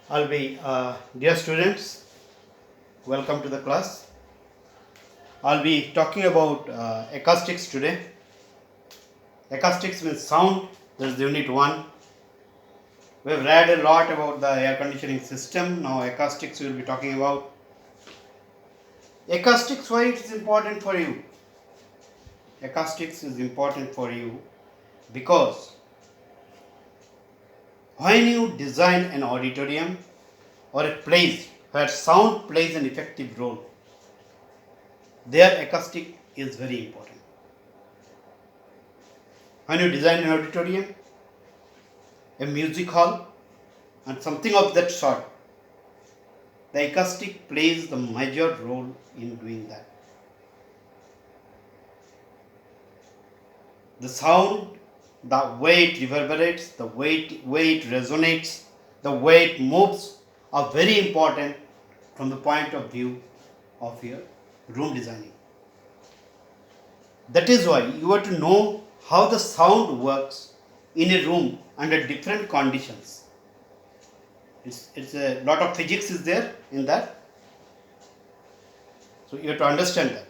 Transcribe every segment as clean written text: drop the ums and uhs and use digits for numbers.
Dear students, welcome to the class. I'll be talking about acoustics today. Acoustics means sound. This is unit 1. We've read a lot about the air conditioning system. Now acoustics we will be talking about. Acoustics, why it is important for you? Acoustics is important for you because when you design an auditorium or a place where sound plays an effective role, their acoustic is very important. When you design an auditorium, a music hall, and something of that sort, the acoustic plays the major role in doing that. The sound, the way it reverberates, the way it resonates, the way it moves are very important from the point of view of your room designing. That is why you have to know how the sound works in a room under different conditions. It's a lot of physics is there in that. So you have to understand that.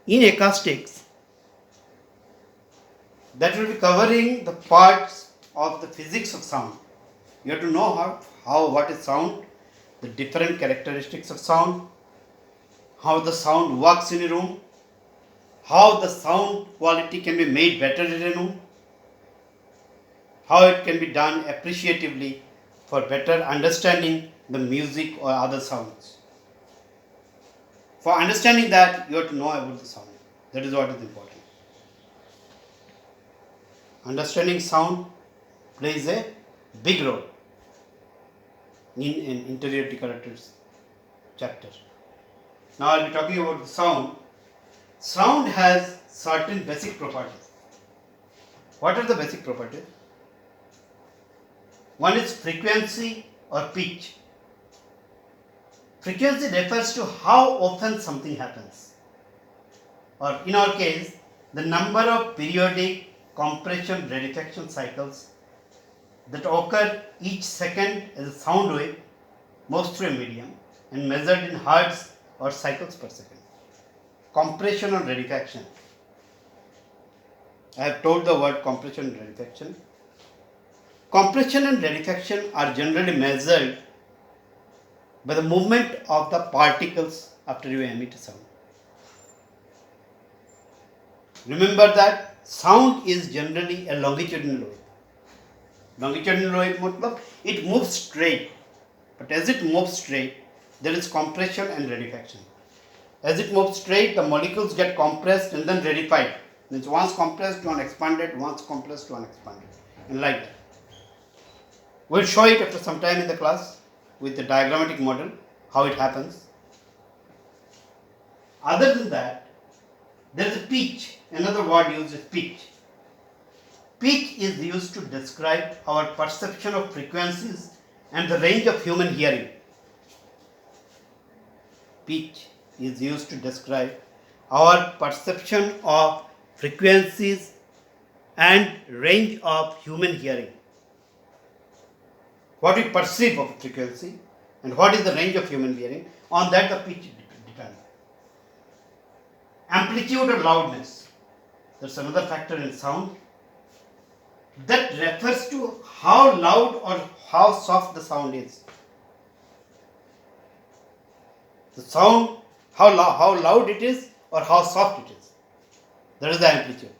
In acoustics, that will be covering the parts of the physics of sound. You have to know what is sound, the different characteristics of sound, how the sound works in a room, how the sound quality can be made better in a room, how it can be done appreciatively for better understanding the music or other sounds. For understanding that, you have to know about the sound. That is what is important. Understanding sound plays a big role in an interior decorators chapter. Now I will be talking about the sound. Sound has certain basic properties. What are the basic properties? One is frequency or pitch. Frequency refers to how often something happens, or in our case, the number of periodic compression rarefaction cycles that occur each second as a sound wave moves through a medium and measured in hertz or cycles per second. Compression or rarefaction. I have told the word compression and rarefaction. Compression and rarefaction are generally measured by the movement of the particles after you emit a sound. Remember that sound is generally a longitudinal wave. Longitudinal wave means it moves straight, but as it moves straight, there is compression and rarefaction. As it moves straight, the molecules get compressed and then rarefied. Means once compressed, one expanded, once compressed, one expanded, and like that. We'll show it after some time in the class with the diagrammatic model, how it happens. Other than that, there is a pitch. Another word used is pitch. Pitch is used to describe our perception of frequencies and the range of human hearing. Pitch is used to describe our perception of frequencies and range of human hearing. What we perceive of frequency and what is the range of human hearing, on that the pitch depends. Amplitude or loudness, that's another factor in sound. That refers to how loud or how soft the sound is. The sound, how loud it is or how soft it is. That is the amplitude.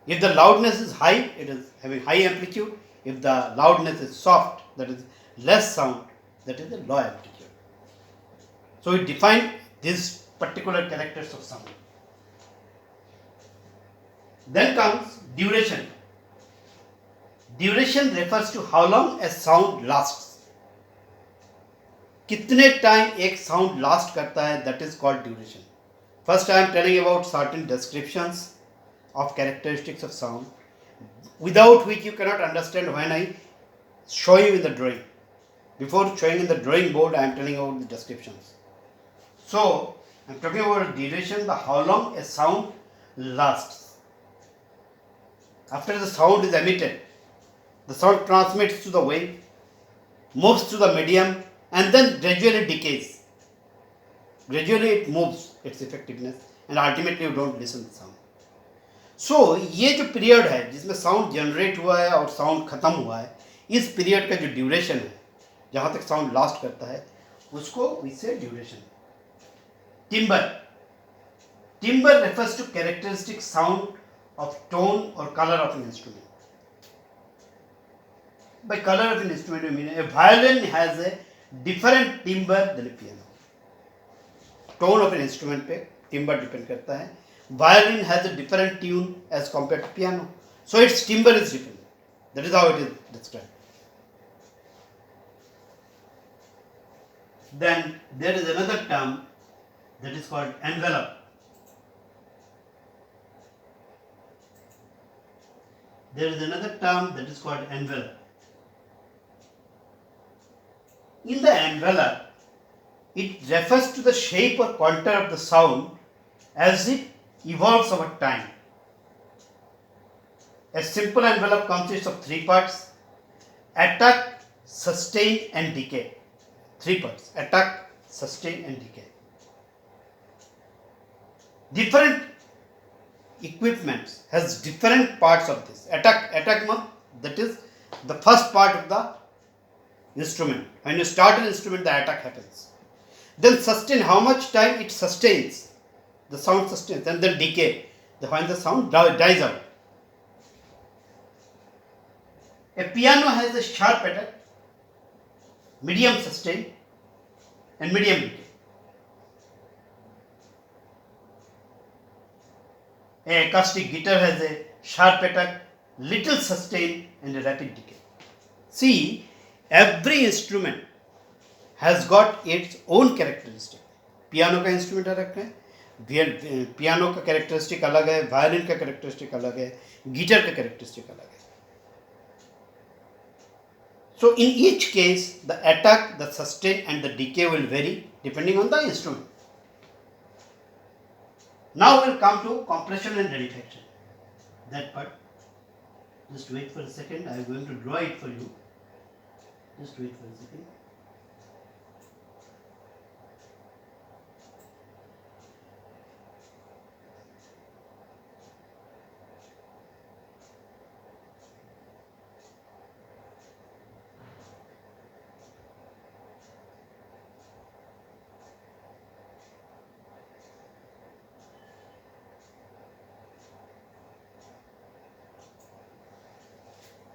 If the loudness is high, it is having high amplitude. If the loudness is soft, that is less sound, that is a low amplitude. So we define these particular characters of sound. Then comes duration. Duration refers to how long a sound lasts. कितने time एक sound last करता है, that is called duration. First I am telling about certain descriptions of characteristics of sound, without which you cannot understand when I show you in the drawing. Before showing in the drawing board, I am telling about the descriptions. So, I am talking about duration, the how long a sound lasts. After the sound is emitted, the sound transmits to the wave, moves through the medium, and then gradually decays. Gradually it moves its effectiveness, and ultimately you don't listen to the sound. So ये जो period है जिसमें sound generate हुआ है और sound खत्म हुआ है, इस पीरियड का जो ड्यूरेशन है, जहाँ तक साउंड लास्ट करता है, उसको इससे duration. Timber. Timbre refers to characteristic sound of tone or color of an instrument. By color of an instrument, we mean a violin has a different timbre than a piano. Tone of an instrument पे timbre depend करता है. Violin has a different tune as compared to piano, so its timbre is different. That is how it is described. Then there is another term that is called envelope. There is another term that is called envelope. In the envelope, it refers to the shape or contour of the sound as it evolves over time. A simple envelope consists of three parts: attack, sustain, and decay. Three parts: attack, sustain, and decay. Different equipments has different parts of this. Attack that is the first part of the instrument. When you start an instrument, the attack happens. Then sustain, how much time it sustains, the sound sustains, and then decay, when the sound dies out. A piano has a sharp attack, medium sustain, and medium decay. A acoustic guitar has a sharp attack, little sustain, and a rapid decay. See, every instrument has got its own characteristic. Piano का instrument अलग है, piano का characteristic अलग है, violin का characteristic अलग है, guitar का कैरेक्टरिस्टिक अलग है. So in each case, the attack, the sustain, and the decay will vary depending on the instrument. Now we'll come to compression and rarefaction. That part. Just wait for a second. I am going to draw it for you. Just wait for a second.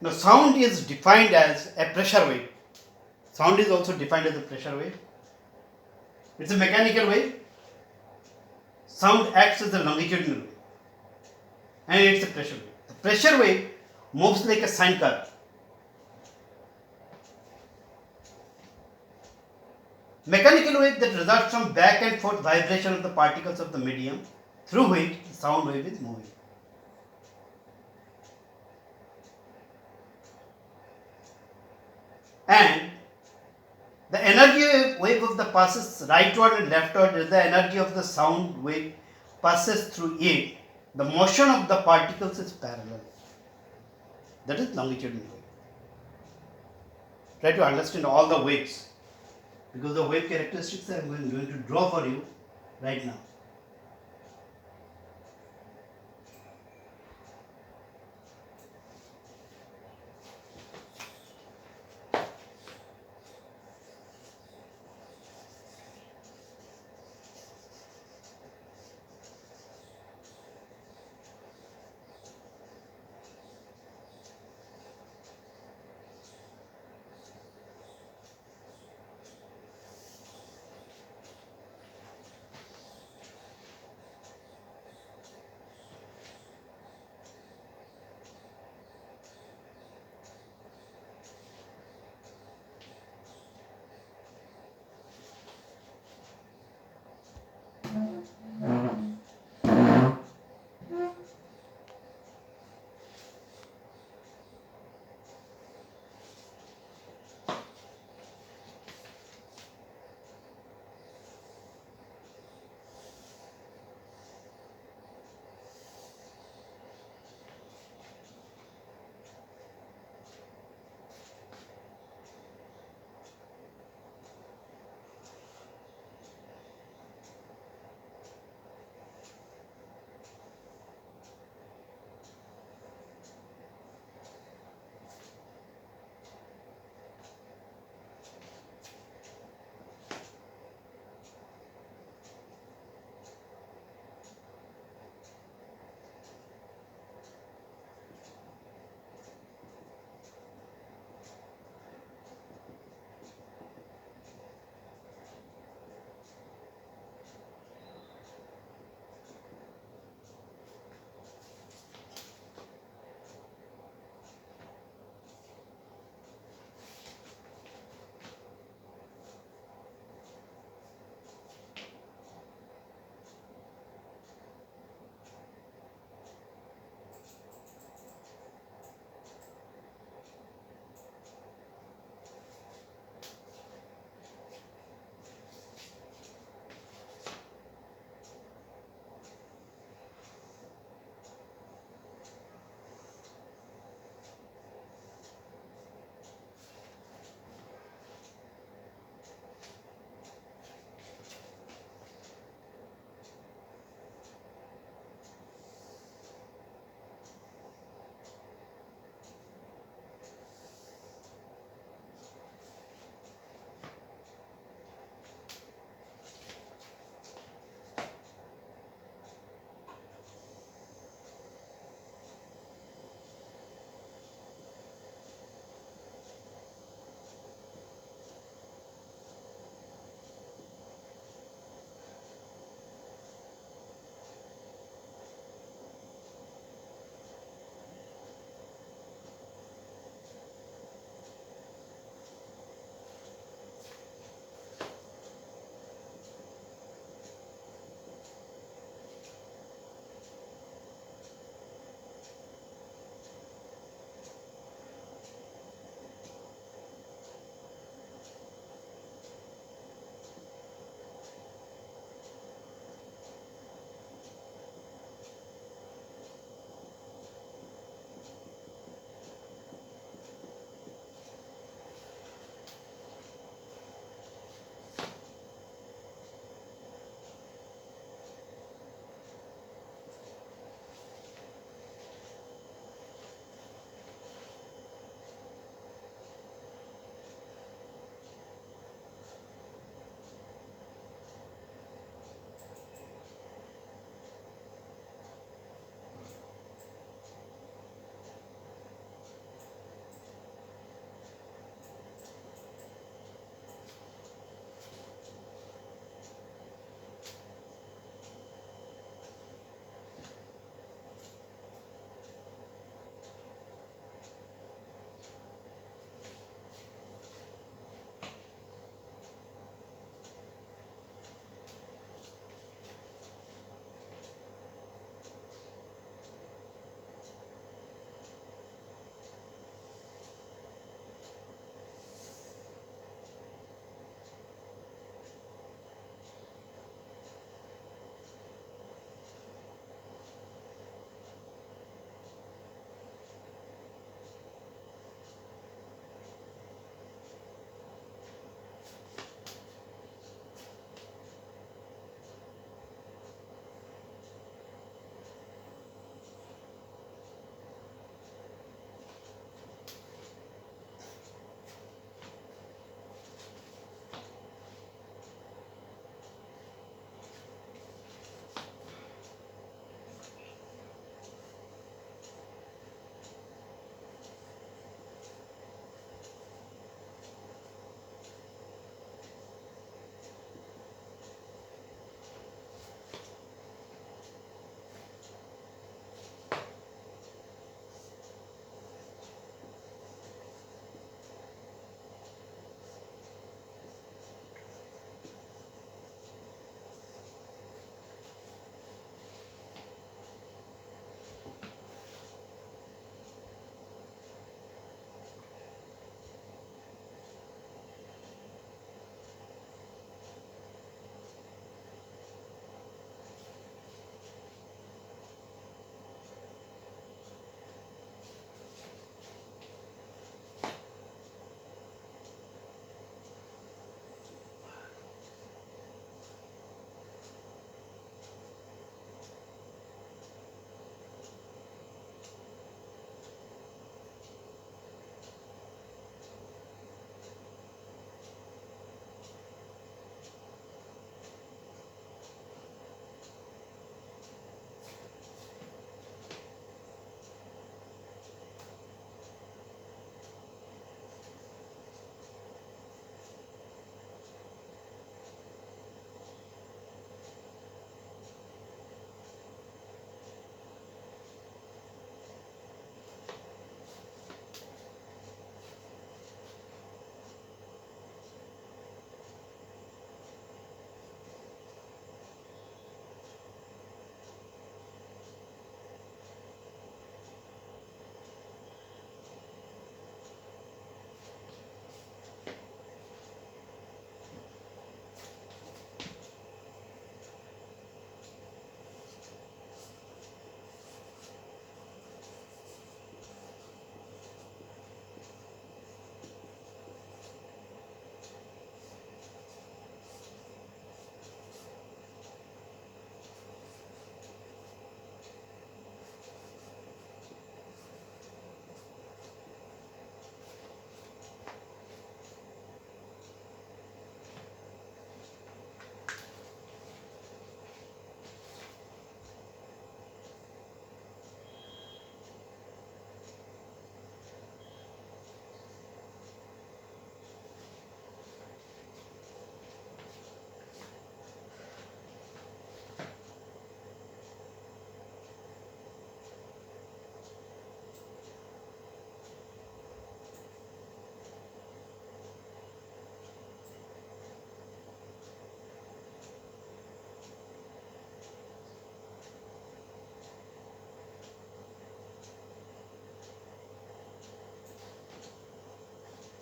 Now, sound is defined as a pressure wave. Sound is also defined as a pressure wave. It's a mechanical wave. Sound acts as a longitudinal wave. And it's a pressure wave. The pressure wave moves like a sine curve. Mechanical wave that results from back and forth vibration of the particles of the medium through which the sound wave is moving. And the energy wave of the passes rightward and leftward as the energy of the sound wave passes through it. The motion of the particles is parallel. That is longitudinal wave. Try to understand all the waves, because the wave characteristics I am going to draw for you right now.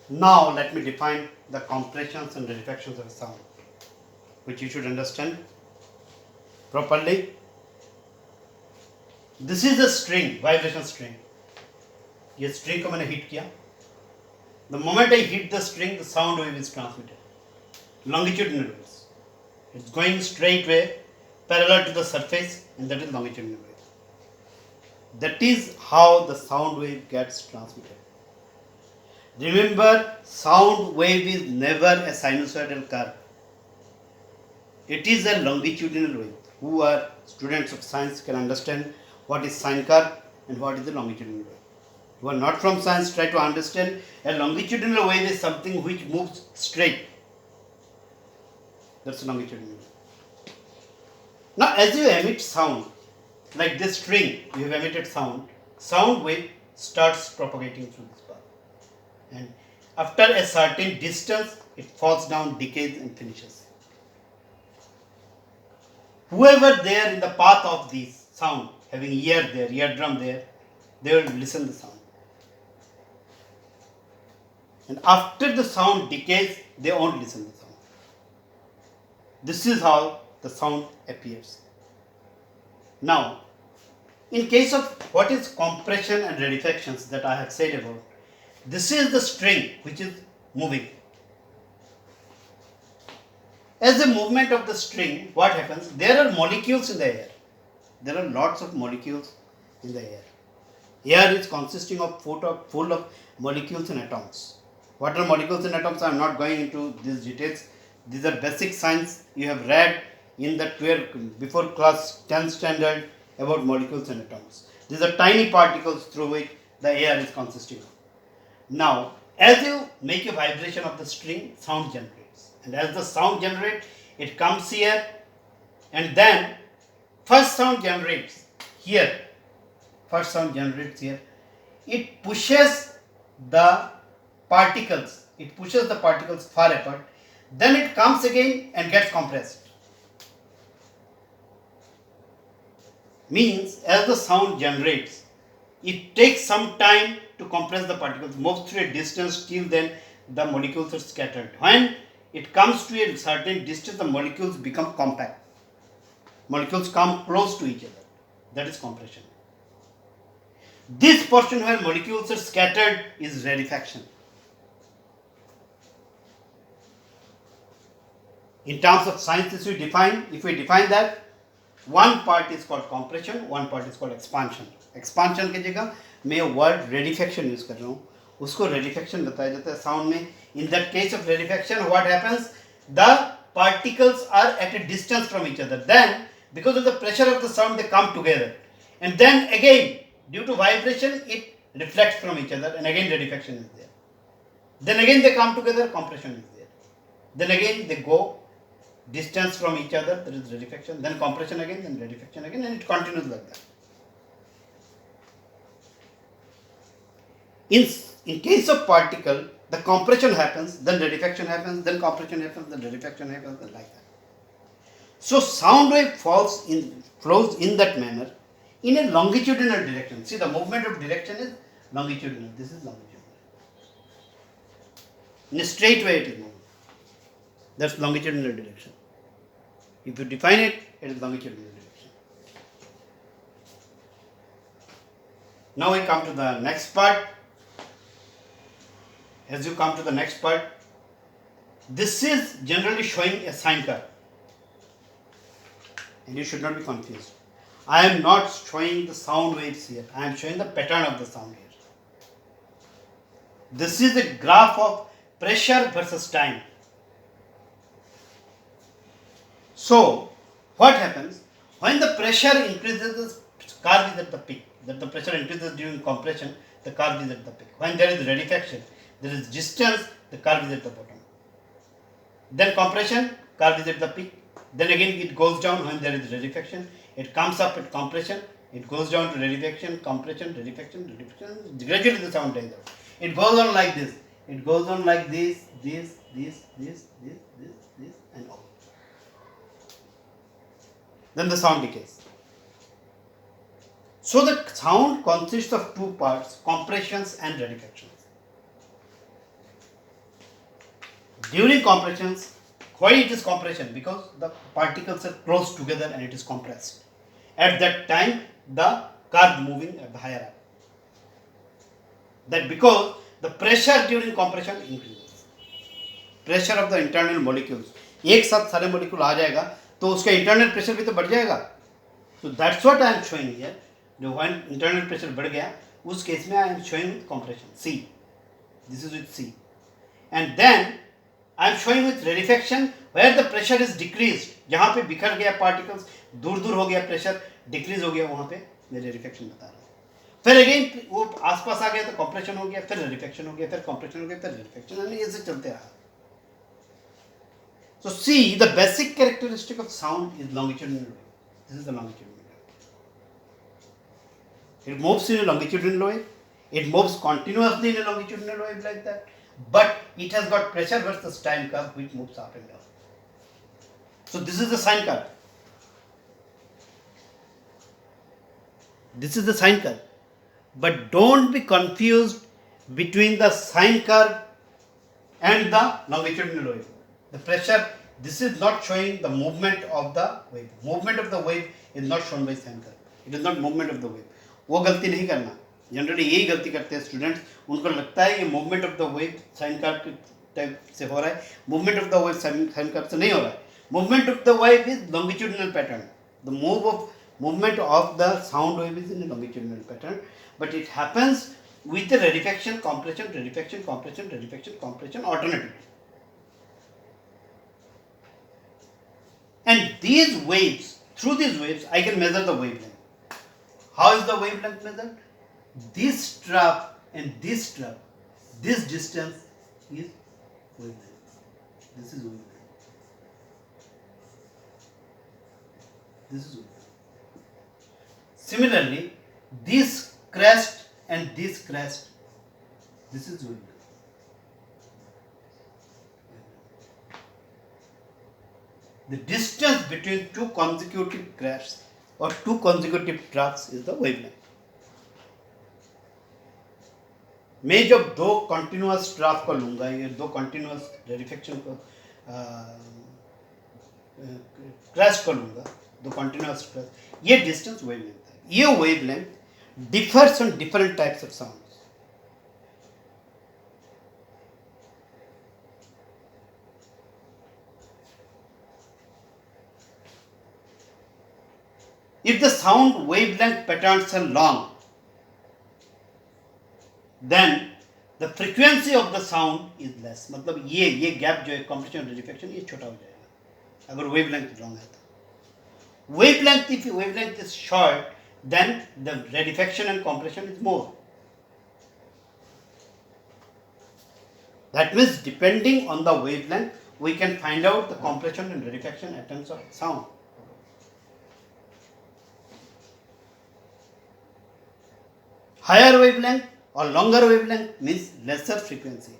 Now let me define the compressions and rarefactions of a sound, which you should understand properly. This is a string, vibration string. ये string को मैंने hit किया. The moment I hit the string, the sound wave is transmitted. Longitudinal waves. It's going straight way, parallel to the surface, and that is longitudinal wave. That is how the sound wave gets transmitted. Remember, sound wave is never a sinusoidal curve. It is a longitudinal wave. Who are students of science can understand what is sine curve and what is the longitudinal wave. Who are not from science, try to understand a longitudinal wave is something which moves straight. That's longitudinal wave. Now, as you emit sound, like this string, you have emitted sound wave starts propagating through this path. And after a certain distance, it falls down, decays and finishes. Whoever there in the path of this sound, having ear there, eardrum there, they will listen the sound. And after the sound decays, they won't listen the sound. This is how the sound appears. Now, in case of what is compression and rarefactions that I have said about, this is the string which is moving. As the movement of the string, what happens? There are molecules in the air. There are lots of molecules in the air. Air is consisting of full of molecules and atoms. What are molecules and atoms? I am not going into these details. These are basic science you have read in the 12 before class 10 standard about molecules and atoms. These are tiny particles through which the air is consisting of. Now, as you make a vibration of the string, sound generates. And as the sound generates, it comes here, and then first sound generates here. First sound generates here. It pushes the particles. It pushes the particles far apart. Then it comes again and gets compressed. Means as the sound generates, it takes some time to compress the particles, moves through a distance, till then the molecules are scattered. When it comes to a certain distance, the molecules become compact. Molecules come close to each other. That is compression. This portion where molecules are scattered is rarefaction. In terms of science, if we define that, one part is called compression, one part is called expansion. Expansion की जगह मैं word rarefaction use कर रहा हूँ. उसको rarefaction बताया जाता है sound में. In that case of rarefaction, what happens? The particles are at a distance from each other. Then, because of the pressure of the sound, they come together. And then again, due to vibration, it reflects from each other, and again rarefaction is there. Then again they come together, compression is there. Then again they go distance from each other, there is rarefaction, then compression again, then rarefaction again, and it continues like that. In case of particle, the compression happens, then rarefaction happens, then compression happens, then rarefaction happens, and like that. So sound wave flows in that manner in a longitudinal direction. See, the movement of direction is longitudinal. This is longitudinal. In a straight way it is moving. That's longitudinal direction. If you define it, it is longitudinal direction. Now we come to the next part. As you come to the next part, this is generally showing a sine curve. And you should not be confused. I am not showing the sound waves here. I am showing the pattern of the sound here. This is a graph of pressure versus time. So, what happens? When the pressure increases, the curve is at the peak. That the pressure increases during compression, the curve is at the peak. When there is rarefaction, there is distance, the curve is at the bottom. Then compression, curve is at the peak. Then again it goes down when there is rarefaction. It comes up at compression. It goes down to rarefaction, compression, rarefaction, rarefaction. Gradually the sound dies out. It goes on like this. It goes on like this, and all. Then the sound decays. So the sound consists of two parts, compressions and rarefactions. During compressions, why it is compression? Because the particles are close together and it is compressed. At that time, the curve moving higher up. That because the pressure during compression increases. Pressure of the internal molecules. एक साथ सारे molecule आ जाएगा तो उसका internal pressure भी तो बढ़ जाएगा. So that's what I am showing here. जो when internal pressure बढ़ गया उस केस में I am showing with compression. C. This is with C. And then I am showing with rarefaction where the pressure is decreased. जहाँ पे बिखर गया particles, दूर दूर हो गया pressure, decrease हो गया वहाँ पे मैं rarefaction बता रहा हूँ. फिर अगेन वो आसपास आ गया तो compression हो गया, फिर rarefaction हो गया, फिर compression हो गया, फिर rarefaction, यानी ऐसे चलते रहा. So see, the basic characteristic of sound is longitudinal wave. This is the longitudinal wave. It moves in a longitudinal wave. It moves continuously in a longitudinal wave like that. But it has got pressure versus time curve which moves up and down. So this is the sine curve. This is the sine curve. But don't be confused between the sine curve and the longitudinal wave. The pressure, this is not showing the movement of the wave. Movement of the wave is not shown by sine curve. It is not movement of the wave. वो गलती नहीं करना. Generally यही गलती करते हैं students. उनको लगता है ये movement of the wave sine curve के टाइप से हो रहा है. Movement of the wave sine curve से नहीं हो रहा है. Movement of the wave is longitudinal pattern. The movement of the sound wave is in a longitudinal pattern, but it happens with the rarefaction, compression, rarefaction, compression, rarefaction, compression alternatively. And these waves, through these waves, I can measure the wavelength. How is the wavelength measured? This strap and this strap, this distance is wavelength. This is wavelength. This is wavelength. Similarly, this crest and this crest, this is wavelength. The distance between two consecutive crests or two consecutive troughs is the wavelength. मैं जब दो continuous trough को लूँगा, ये दो continuous rarefaction को crest को लूँगा, दो कंटिन्यूअस क्रेस्ट, ये डिस्टेंस वेवलेंथ है. ये wavelength differs on different types of sounds. If the sound wavelength patterns are long, then the frequency of the sound is less. मतलब ये गैप जो है compression और rarefaction ये छोटा हो जाएगा अगर wavelength long है तो. Wavelength, if wavelength is short, then the rarefaction and compression is more. That means depending on the wavelength, we can find out the compression and rarefaction in terms of sound. Higher wavelength or longer wavelength means lesser frequency.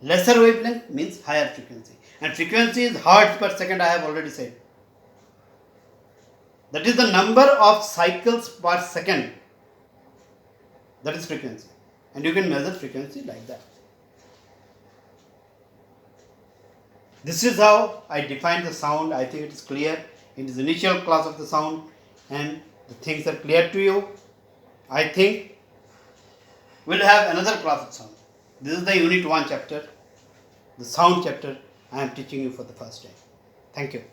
Lesser wavelength means higher frequency. And frequency is hertz per second, I have already said. That is the number of cycles per second. That is frequency. And you can measure frequency like that. This is how I define the sound. I think it is clear. It is the initial class of the sound and the things are clear to you. I think we'll have another class of sound. This is the Unit 1 chapter, the sound chapter I am teaching you for the first time. Thank you.